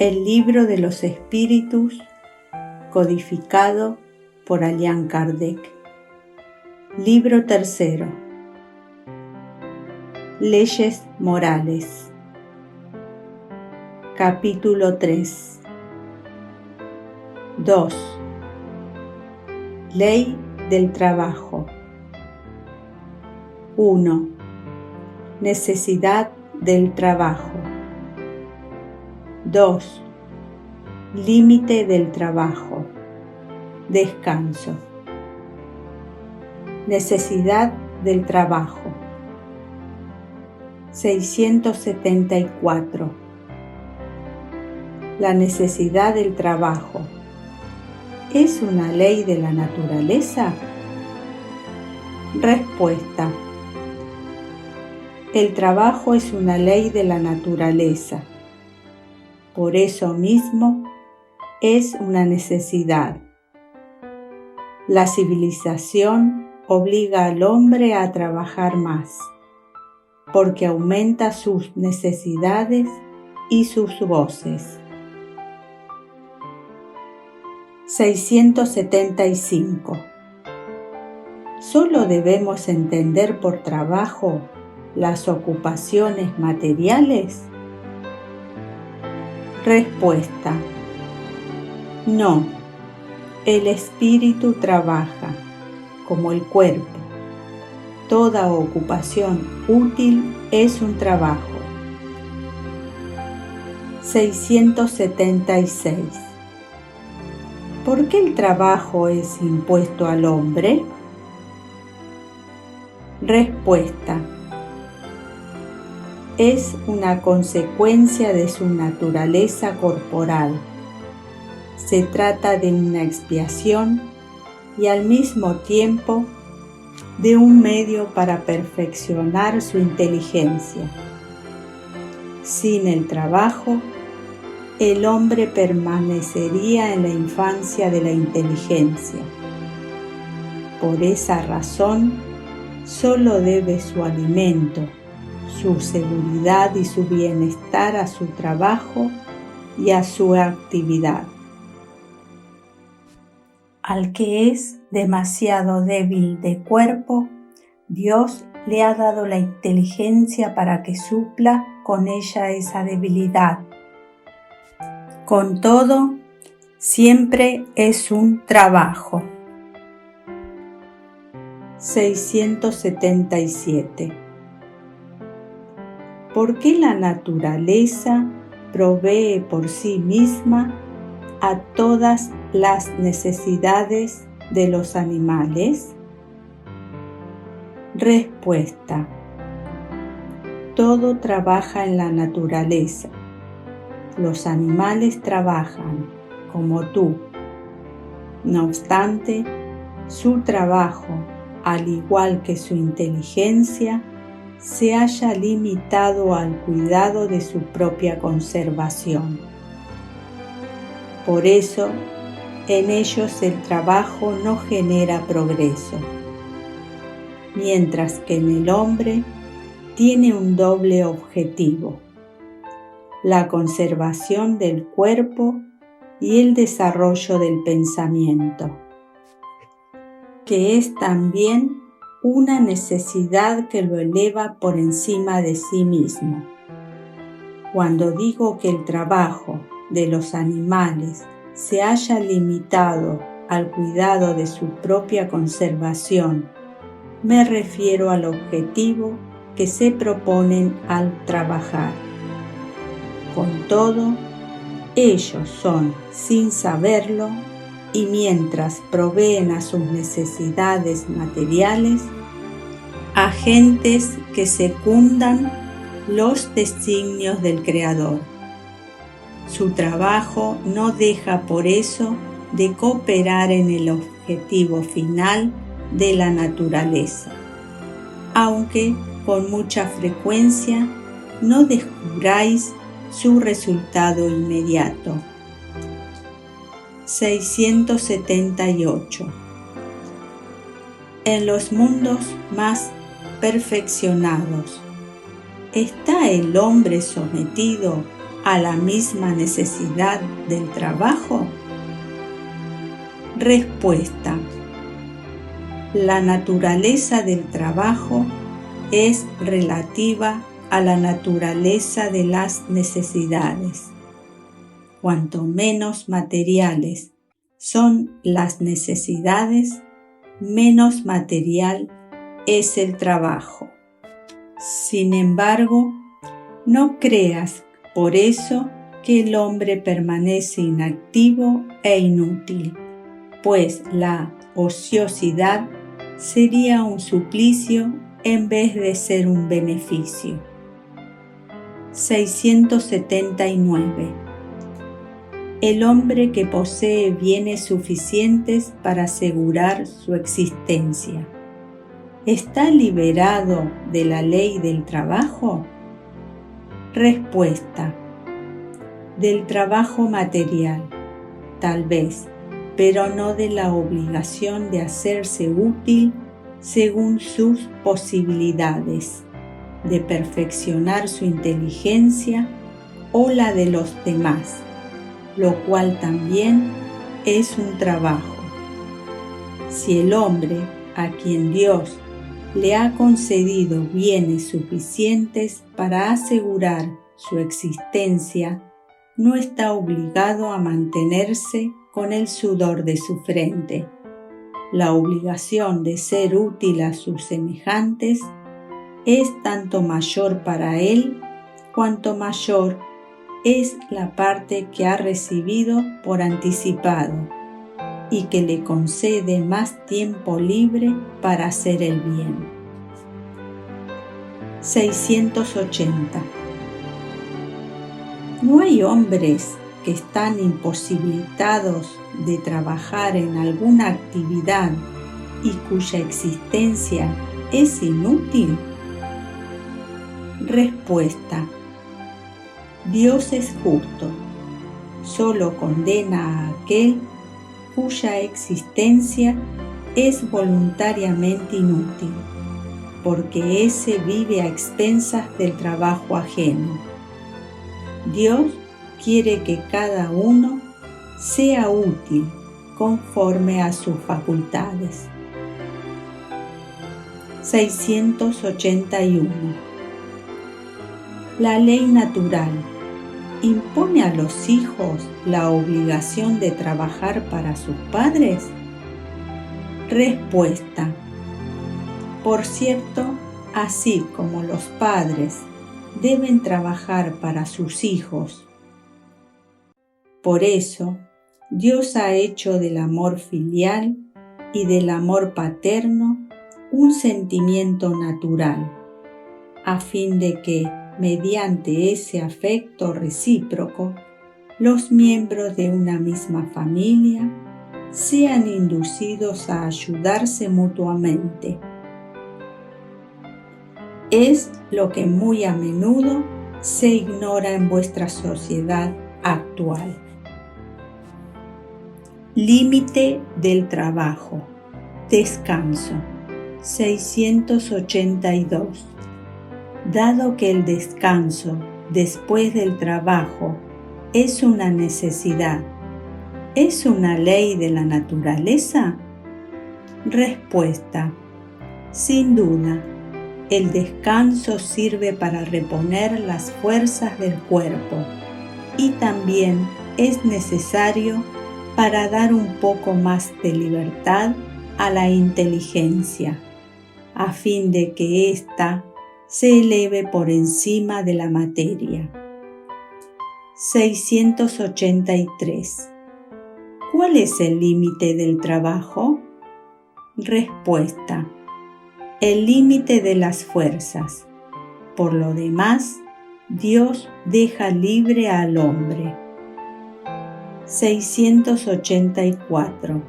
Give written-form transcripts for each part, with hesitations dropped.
El libro de los espíritus, codificado por Allan Kardec. Libro tercero. Leyes morales. Capítulo 3. 2. Ley del trabajo. 1. Necesidad del trabajo. 2. Límite del trabajo. Descanso. Necesidad del trabajo. 674. La necesidad del trabajo. ¿Es una ley de la naturaleza? Respuesta. El trabajo es una ley de la naturaleza. Por eso mismo es una necesidad. La civilización obliga al hombre a trabajar más, porque aumenta sus necesidades y sus goces. 675. ¿Solo debemos entender por trabajo las ocupaciones materiales? Respuesta. No, el espíritu trabaja, como el cuerpo. Toda ocupación útil es un trabajo. 676. ¿Por qué el trabajo es impuesto al hombre? Respuesta. Es una consecuencia de su naturaleza corporal. Se trata de una expiación y al mismo tiempo de un medio para perfeccionar su inteligencia. Sin el trabajo, el hombre permanecería en la infancia de la inteligencia. Por esa razón, solo debe su alimento, su seguridad y su bienestar a su trabajo y a su actividad. Al que es demasiado débil de cuerpo, Dios le ha dado la inteligencia para que supla con ella esa debilidad. Con todo, siempre es un trabajo. 677. ¿Por qué la naturaleza provee por sí misma a todas las necesidades de los animales? Respuesta. Todo trabaja en la naturaleza. Los animales trabajan, como tú. No obstante, su trabajo, al igual que su inteligencia, se halla limitado al cuidado de su propia conservación. Por eso, en ellos el trabajo no genera progreso, mientras que en el hombre tiene un doble objetivo: la conservación del cuerpo y el desarrollo del pensamiento, que es también una necesidad que lo eleva por encima de sí mismo. Cuando digo que el trabajo de los animales se halla limitado al cuidado de su propia conservación, me refiero al objetivo que se proponen al trabajar. Con todo, ellos son, sin saberlo, y mientras proveen a sus necesidades materiales, agentes que secundan los designios del Creador. Su trabajo no deja por eso de cooperar en el objetivo final de la naturaleza, aunque con mucha frecuencia no descubráis su resultado inmediato. 678. En los mundos más perfeccionados, ¿está el hombre sometido a la misma necesidad del trabajo? Respuesta: la naturaleza del trabajo es relativa a la naturaleza de las necesidades. Cuanto menos materiales son las necesidades, menos material es el trabajo. Sin embargo, no creas por eso que el hombre permanece inactivo e inútil, pues la ociosidad sería un suplicio en vez de ser un beneficio. 679. El hombre que posee bienes suficientes para asegurar su existencia, ¿está liberado de la ley del trabajo? Respuesta: del trabajo material, tal vez, pero no de la obligación de hacerse útil según sus posibilidades, de perfeccionar su inteligencia o la de los demás, lo cual también es un trabajo. Si el hombre, a quien Dios le ha concedido bienes suficientes para asegurar su existencia, no está obligado a mantenerse con el sudor de su frente. La obligación de ser útil a sus semejantes es tanto mayor para él cuanto mayor es la parte que ha recibido por anticipado y que le concede más tiempo libre para hacer el bien. 680. ¿No hay hombres que están imposibilitados de trabajar en alguna actividad y cuya existencia es inútil? Respuesta: Dios es justo, solo condena a aquel cuya existencia es voluntariamente inútil, porque ése vive a expensas del trabajo ajeno. Dios quiere que cada uno sea útil conforme a sus facultades. 681. La ley natural ¿impone a los hijos la obligación de trabajar para sus padres? Respuesta: por cierto, así como los padres deben trabajar para sus hijos. Por eso, Dios ha hecho del amor filial y del amor paterno un sentimiento natural, a fin de que, mediante ese afecto recíproco, los miembros de una misma familia sean inducidos a ayudarse mutuamente. Es lo que muy a menudo se ignora en vuestra sociedad actual. Límite del trabajo. Descanso. 682. Dado que el descanso después del trabajo es una necesidad, ¿es una ley de la naturaleza? Respuesta: sin duda, el descanso sirve para reponer las fuerzas del cuerpo y también es necesario para dar un poco más de libertad a la inteligencia, a fin de que ésta se eleve por encima de la materia. 683. ¿Cuál es el límite del trabajo? Respuesta: el límite de las fuerzas. Por lo demás, Dios deja libre al hombre. 684.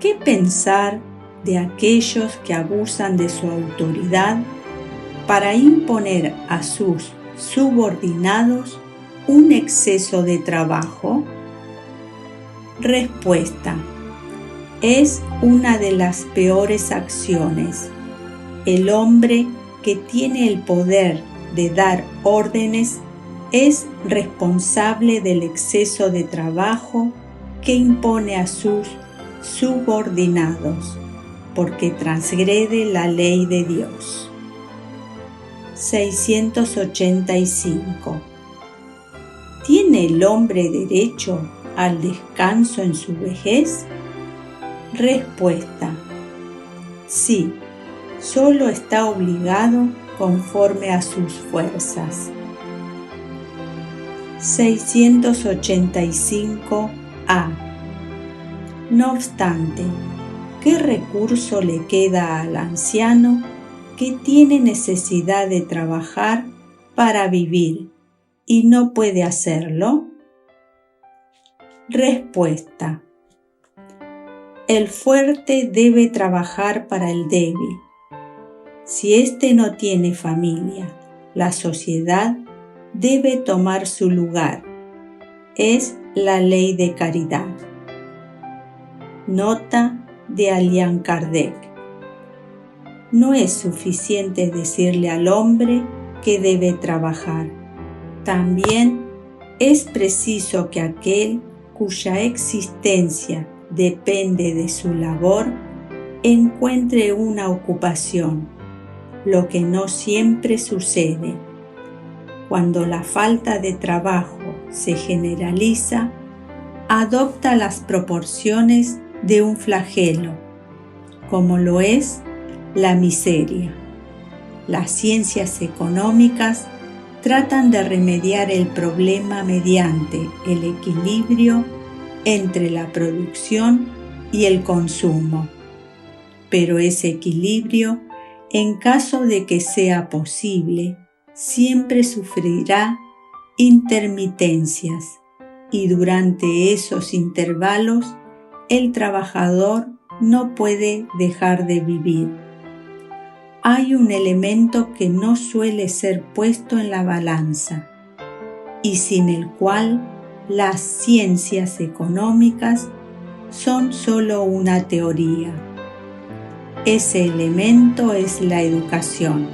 ¿Qué pensar de aquellos que abusan de su autoridad para imponer a sus subordinados un exceso de trabajo? Respuesta: es una de las peores acciones. El hombre que tiene el poder de dar órdenes es responsable del exceso de trabajo que impone a sus subordinados, porque transgrede la ley de Dios. 685. ¿Tiene el hombre derecho al descanso en su vejez? Respuesta: sí, solo está obligado conforme a sus fuerzas. 685a. No obstante, ¿qué recurso le queda al anciano que tiene necesidad de trabajar para vivir y no puede hacerlo? Respuesta: el fuerte debe trabajar para el débil. Si éste no tiene familia, la sociedad debe tomar su lugar. Es la ley de caridad. Nota de Allan Kardec. No es suficiente decirle al hombre que debe trabajar. También es preciso que aquel cuya existencia depende de su labor encuentre una ocupación, lo que no siempre sucede. Cuando la falta de trabajo se generaliza, adopta las proporciones de un flagelo, como lo es la miseria. Las ciencias económicas tratan de remediar el problema mediante el equilibrio entre la producción y el consumo. Pero ese equilibrio, en caso de que sea posible, siempre sufrirá intermitencias, y durante esos intervalos el trabajador no puede dejar de vivir. Hay un elemento que no suele ser puesto en la balanza y sin el cual las ciencias económicas son solo una teoría. Ese elemento es la educación,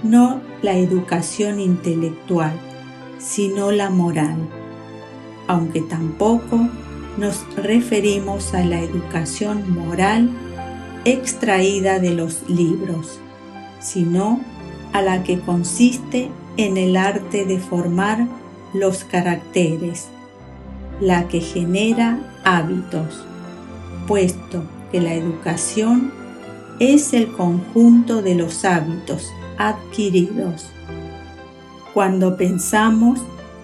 no la educación intelectual, sino la moral, aunque tampoco nos referimos a la educación moral extraída de los libros, sino a la que consiste en el arte de formar los caracteres, la que genera hábitos, puesto que la educación es el conjunto de los hábitos adquiridos. Cuando pensamos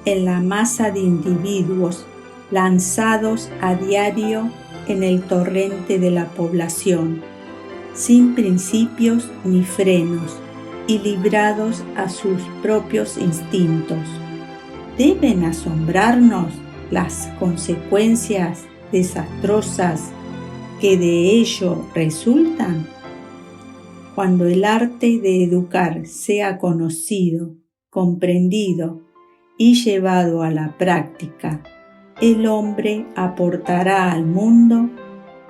en la masa de individuos lanzados a diario en el torrente de la población, sin principios ni frenos y librados a sus propios instintos, deben asombrarnos las consecuencias desastrosas que de ello resultan. Cuando el arte de educar sea conocido, comprendido y llevado a la práctica, el hombre aportará al mundo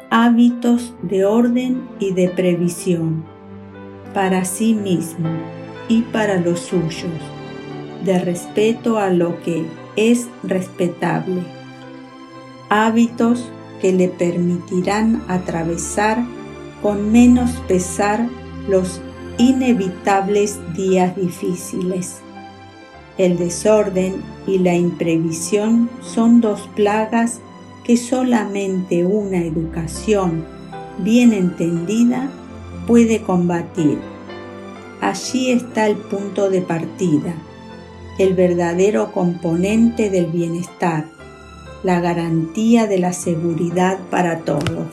hábitos de orden y de previsión para sí mismo y para los suyos, de respeto a lo que es respetable, hábitos que le permitirán atravesar con menos pesar los inevitables días difíciles. El desorden y la imprevisión son dos plagas que solamente una educación bien entendida puede combatir. Allí está el punto de partida, el verdadero componente del bienestar, la garantía de la seguridad para todos.